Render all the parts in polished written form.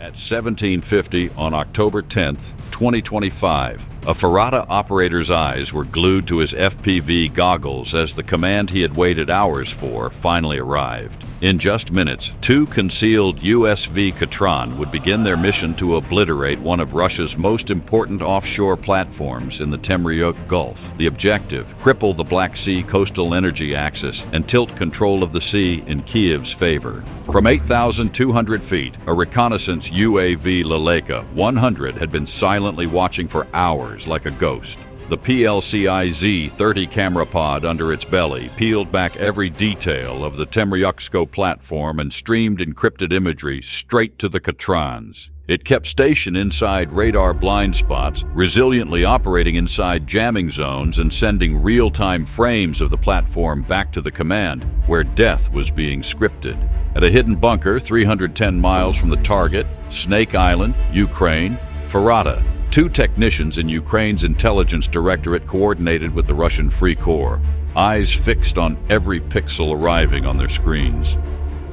At 1750 on October 10, 2025, a Ferrata operator's eyes were glued to his FPV goggles as the command he had waited hours for finally arrived. In just minutes, two concealed USV Katran would begin their mission to obliterate one of Russia's most important offshore platforms in the Temryuk Gulf. The objective: cripple the Black Sea coastal energy axis and tilt control of the sea in Kyiv's favor. From 8,200 feet, a reconnaissance UAV Leleka-100 had been silently watching for hours like a ghost. The PLCI Z30 camera pod under its belly peeled back every detail of the Temryuksko platform and streamed encrypted imagery straight to the Katrans. It kept station inside radar blind spots, resiliently operating inside jamming zones and sending real-time frames of the platform back to the command, where death was being scripted. At a hidden bunker 310 miles from the target, Snake Island, Ukraine, Ferrata, two technicians in Ukraine's intelligence directorate coordinated with the Russian Free Corps, eyes fixed on every pixel arriving on their screens.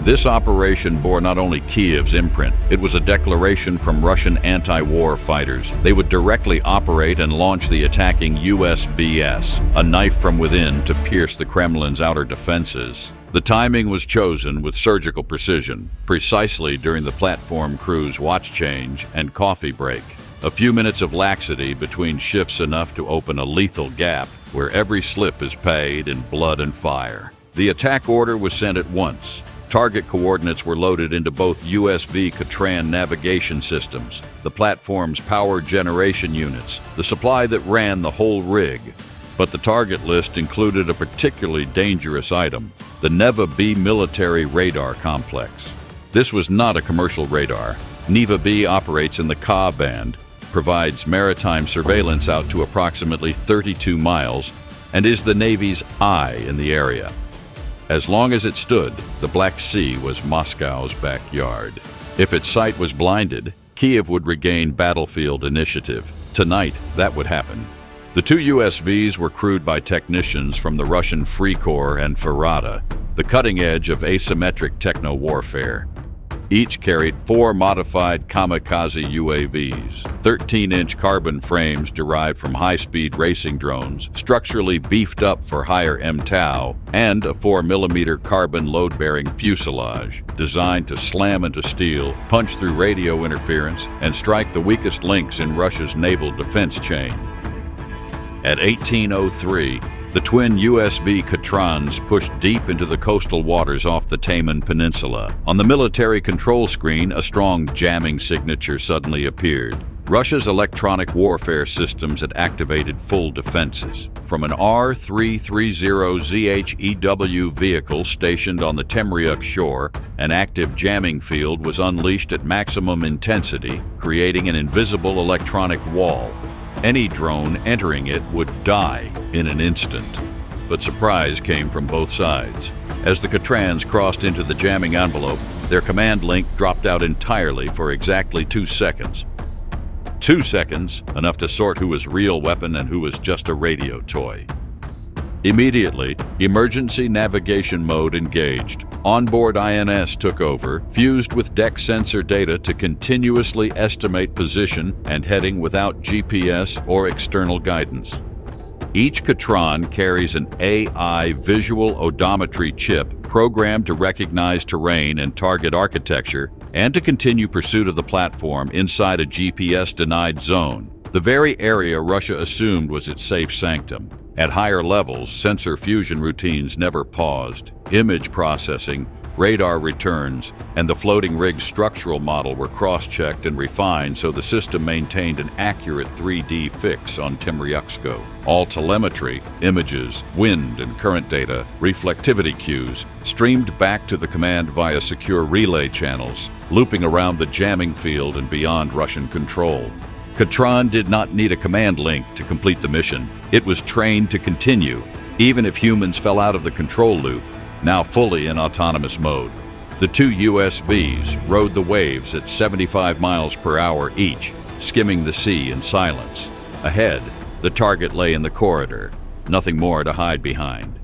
This operation bore not only Kyiv's imprint, it was a declaration from Russian anti-war fighters. They would directly operate and launch the attacking USVS, a knife from within to pierce the Kremlin's outer defenses. The timing was chosen with surgical precision, precisely during the platform crew's watch change and coffee break. A few minutes of laxity between shifts enough to open a lethal gap where every slip is paid in blood and fire. The attack order was sent at once. Target coordinates were loaded into both USV Katran navigation systems, the platform's power generation units, the supply that ran the whole rig. But the target list included a particularly dangerous item, the Neva B military radar complex. This was not a commercial radar. Neva B operates in the Ka band, provides maritime surveillance out to approximately 32 miles, and is the Navy's eye in the area. As long as it stood, the Black Sea was Moscow's backyard. If its sight was blinded, Kyiv would regain battlefield initiative. Tonight, that would happen. The two USVs were crewed by technicians from the Russian Free Corps and Ferrata, the cutting edge of asymmetric techno-warfare. Each carried 4 modified kamikaze UAVs, 13-inch carbon frames derived from high-speed racing drones, structurally beefed up for higher MTOW, and a 4mm carbon load-bearing fuselage, designed to slam into steel, punch through radio interference, and strike the weakest links in Russia's naval defense chain. At 1803, the twin USV Katrans pushed deep into the coastal waters off the Taman Peninsula. On the military control screen, a strong jamming signature suddenly appeared. Russia's electronic warfare systems had activated full defenses. From an R-330ZHEW vehicle stationed on the Temryuk shore, an active jamming field was unleashed at maximum intensity, creating an invisible electronic wall. Any drone entering it would die in an instant. But surprise came from both sides. As the Katrans crossed into the jamming envelope, their command link dropped out entirely for exactly 2 seconds. 2 seconds, enough to sort who was real weapon and who was just a radio toy. Immediately, emergency navigation mode engaged. Onboard INS took over, fused with deck sensor data to continuously estimate position and heading without GPS or external guidance. Each Katran carries an AI visual odometry chip programmed to recognize terrain and target architecture and to continue pursuit of the platform inside a GPS-denied zone, the very area Russia assumed was its safe sanctum. At higher levels, sensor fusion routines never paused. Image processing, radar returns, and the floating rig's structural model were cross-checked and refined so the system maintained an accurate 3D fix on Temryuksko. All telemetry, images, wind and current data, reflectivity cues, streamed back to the command via secure relay channels, looping around the jamming field and beyond Russian control. Katran did not need a command link to complete the mission. It was trained to continue, even if humans fell out of the control loop, now fully in autonomous mode. The two USVs rode the waves at 75 miles per hour each, skimming the sea in silence. Ahead, the target lay in the corridor, nothing more to hide behind.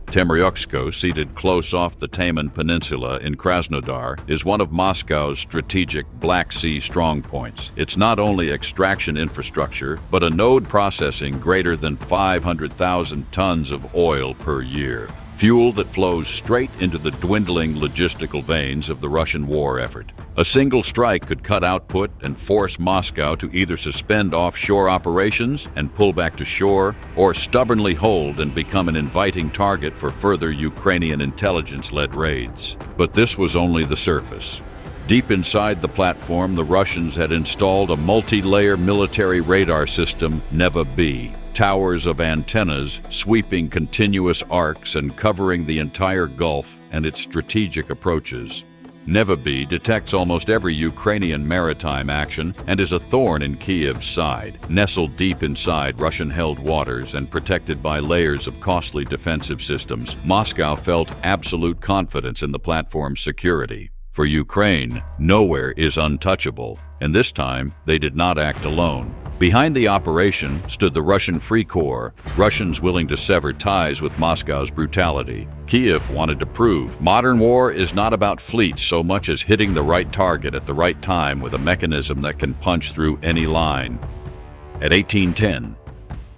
Temryuksko, seated close off the Taman Peninsula in Krasnodar, is one of Moscow's strategic Black Sea strongpoints. It's not only extraction infrastructure, but a node processing greater than 500,000 tons of oil per year. Fuel that flows straight into the dwindling logistical veins of the Russian war effort. A single strike could cut output and force Moscow to either suspend offshore operations and pull back to shore, or stubbornly hold and become an inviting target for further Ukrainian intelligence-led raids. But this was only the surface. Deep inside the platform, the Russians had installed a multi-layer military radar system, Neva-B. Towers of antennas sweeping continuous arcs and covering the entire Gulf and its strategic approaches. Neva-B detects almost every Ukrainian maritime action and is a thorn in Kyiv's side. Nestled deep inside Russian-held waters and protected by layers of costly defensive systems, Moscow felt absolute confidence in the platform's security. For Ukraine, nowhere is untouchable, and this time they did not act alone. Behind the operation stood the Russian Free Corps, Russians willing to sever ties with Moscow's brutality. Kyiv wanted to prove modern war is not about fleets so much as hitting the right target at the right time with a mechanism that can punch through any line. At 1810,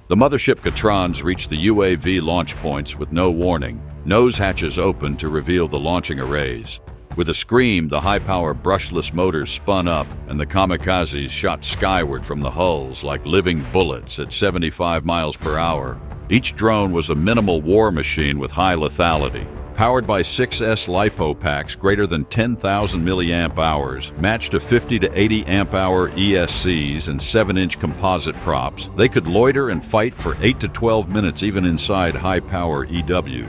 the mothership Katrans reached the UAV launch points with no warning. Nose hatches opened to reveal the launching arrays. With a scream, the high-power brushless motors spun up, and the kamikazes shot skyward from the hulls like living bullets at 75 miles per hour. Each drone was a minimal war machine with high lethality. Powered by 6S LiPo packs greater than 10,000 milliamp hours, matched to 50 to 80 amp hour ESCs and 7-inch composite props, they could loiter and fight for 8 to 12 minutes even inside high-power EW.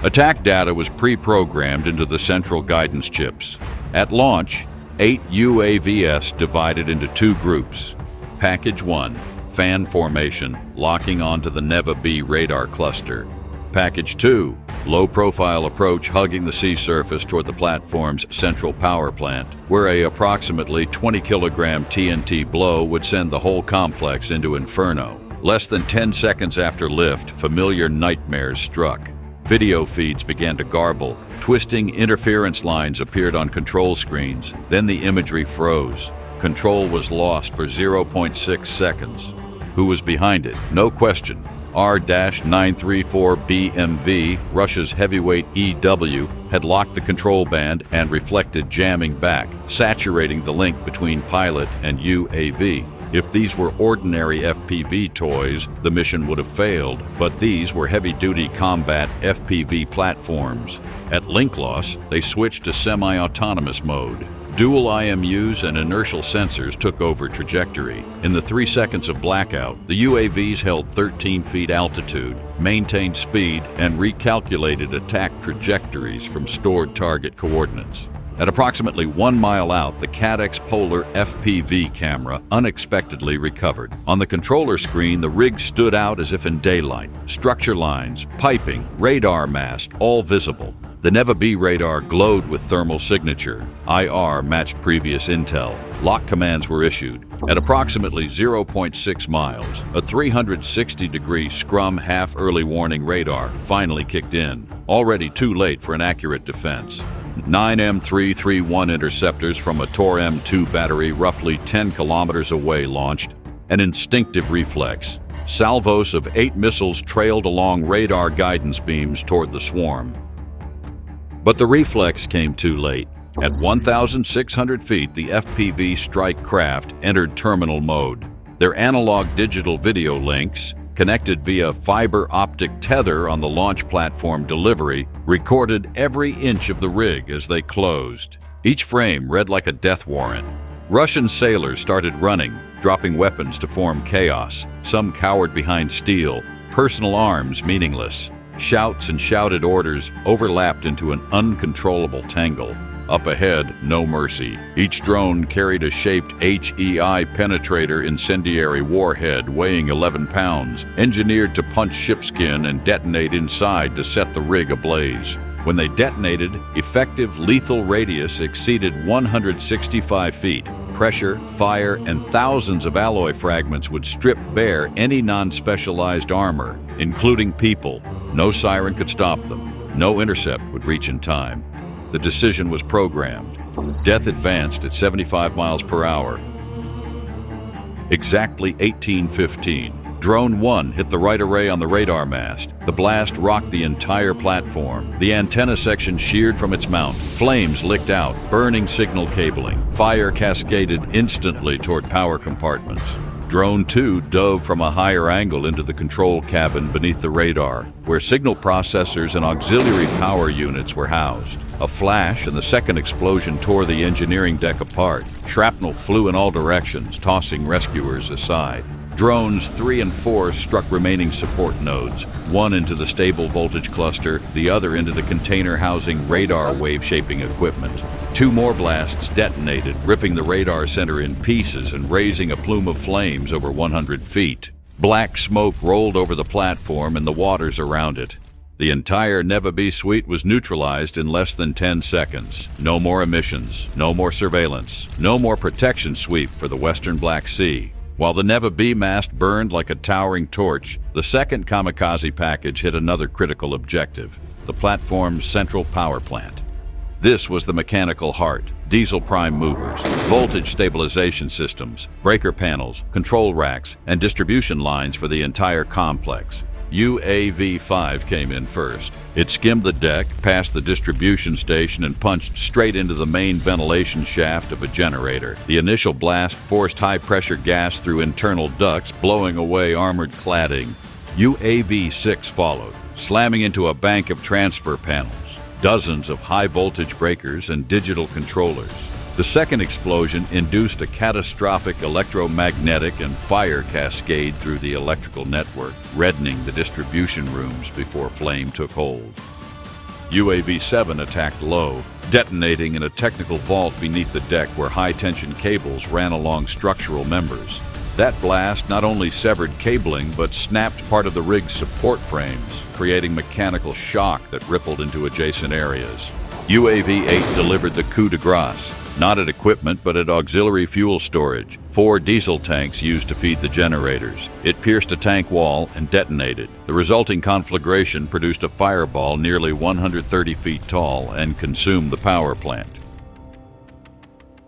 Attack data was pre-programmed into the central guidance chips. At launch, 8 UAVs divided into 2 groups. Package 1, fan formation, locking onto the Neva-B radar cluster. Package 2, low-profile approach hugging the sea surface toward the platform's central power plant, where a approximately 20-kilogram TNT blow would send the whole complex into inferno. Less than 10 seconds after lift, familiar nightmares struck. Video feeds began to garble. Twisting interference lines appeared on control screens. Then the imagery froze. Control was lost for 0.6 seconds. Who was behind it? No question. R-934BMV, Russia's heavyweight EW, had locked the control band and reflected jamming back, saturating the link between pilot and UAV. If these were ordinary FPV toys, the mission would have failed, but these were heavy-duty combat FPV platforms. At link loss, they switched to semi-autonomous mode. Dual IMUs and inertial sensors took over trajectory. In the 3 seconds of blackout, the UAVs held 13 feet altitude, maintained speed, and recalculated attack trajectories from stored target coordinates. At approximately 1 mile out, the CADX Polar FPV camera unexpectedly recovered. On the controller screen, the rig stood out as if in daylight. Structure lines, piping, radar mast, all visible. The Neva-B radar glowed with thermal signature. IR matched previous intel. Lock commands were issued. At approximately 0.6 miles, a 360-degree scrum half-early warning radar finally kicked in, already too late for an accurate defense. 9 M331 interceptors from a Tor M2 battery roughly 10 kilometers away launched, an instinctive reflex. Salvos of 8 missiles trailed along radar guidance beams toward the swarm. But the reflex came too late. At 1,600 feet, the FPV strike craft entered terminal mode. Their analog digital video links, connected via fiber optic tether on the launch platform delivery, recorded every inch of the rig as they closed. Each frame read like a death warrant. Russian sailors started running, dropping weapons to form chaos. Some cowered behind steel, personal arms meaningless. Shouts and shouted orders overlapped into an uncontrollable tangle. Up ahead, no mercy. Each drone carried a shaped HEI penetrator incendiary warhead weighing 11 pounds, engineered to punch shipskin and detonate inside to set the rig ablaze. When they detonated, effective lethal radius exceeded 165 feet. Pressure, fire, and thousands of alloy fragments would strip bare any non-specialized armor, including people. No siren could stop them. No intercept would reach in time. The decision was programmed. Death advanced at 75 miles per hour. Exactly 18:15. Drone 1 hit the right array on the radar mast. The blast rocked the entire platform. The antenna section sheared from its mount. Flames licked out, burning signal cabling. Fire cascaded instantly toward power compartments. Drone 2 dove from a higher angle into the control cabin beneath the radar, where signal processors and auxiliary power units were housed. A flash and the second explosion tore the engineering deck apart. Shrapnel flew in all directions, tossing rescuers aside. Drones 3 and 4 struck remaining support nodes, one into the stable voltage cluster, the other into the container housing radar wave-shaping equipment. 2 more blasts detonated, ripping the radar center in pieces and raising a plume of flames over 100 feet. Black smoke rolled over the platform and the waters around it. The entire Neva-B suite was neutralized in less than 10 seconds. No more emissions, no more surveillance, no more protection sweep for the western Black Sea. While the Neva-B mast burned like a towering torch, the second kamikaze package hit another critical objective, the platform's central power plant. This was the mechanical heart, diesel prime movers, voltage stabilization systems, breaker panels, control racks, and distribution lines for the entire complex. UAV-5 came in first. It skimmed the deck, past the distribution station, and punched straight into the main ventilation shaft of a generator. The initial blast forced high-pressure gas through internal ducts, blowing away armored cladding. UAV-6 followed, slamming into a bank of transfer panels, dozens of high-voltage breakers, and digital controllers. The second explosion induced a catastrophic electromagnetic and fire cascade through the electrical network, reddening the distribution rooms before flame took hold. UAV-7 attacked low, detonating in a technical vault beneath the deck where high-tension cables ran along structural members. That blast not only severed cabling, but snapped part of the rig's support frames, creating mechanical shock that rippled into adjacent areas. UAV-8 delivered the coup de grace. Not at equipment, but at auxiliary fuel storage. 4 diesel tanks used to feed the generators. It pierced a tank wall and detonated. The resulting conflagration produced a fireball nearly 130 feet tall and consumed the power plant.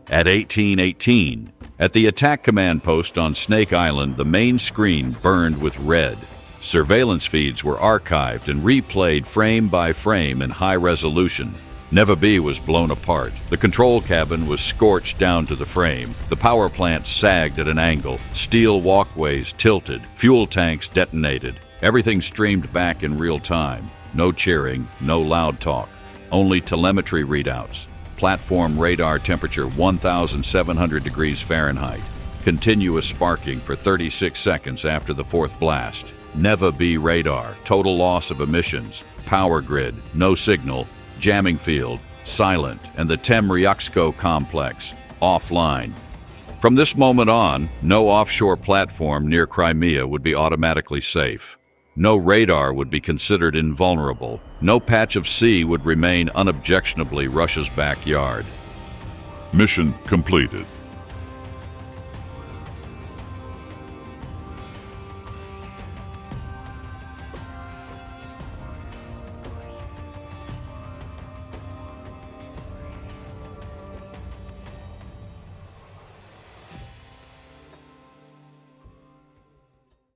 At 18:18, at the attack command post on Snake Island, the main screen burned with red. Surveillance feeds were archived and replayed frame by frame in high resolution. Neva-B was blown apart. The control cabin was scorched down to the frame. The power plant sagged at an angle. Steel walkways tilted. Fuel tanks detonated. Everything streamed back in real time. No cheering, no loud talk. Only telemetry readouts. Platform radar temperature 1,700 degrees Fahrenheit. Continuous sparking for 36 seconds after the fourth blast. Neva-B radar. Total loss of emissions. Power grid. No signal. Jamming field, silent, and the Temryuksko complex, offline. From this moment on, no offshore platform near Crimea would be automatically safe. No radar would be considered invulnerable. No patch of sea would remain unobjectionably Russia's backyard. Mission completed.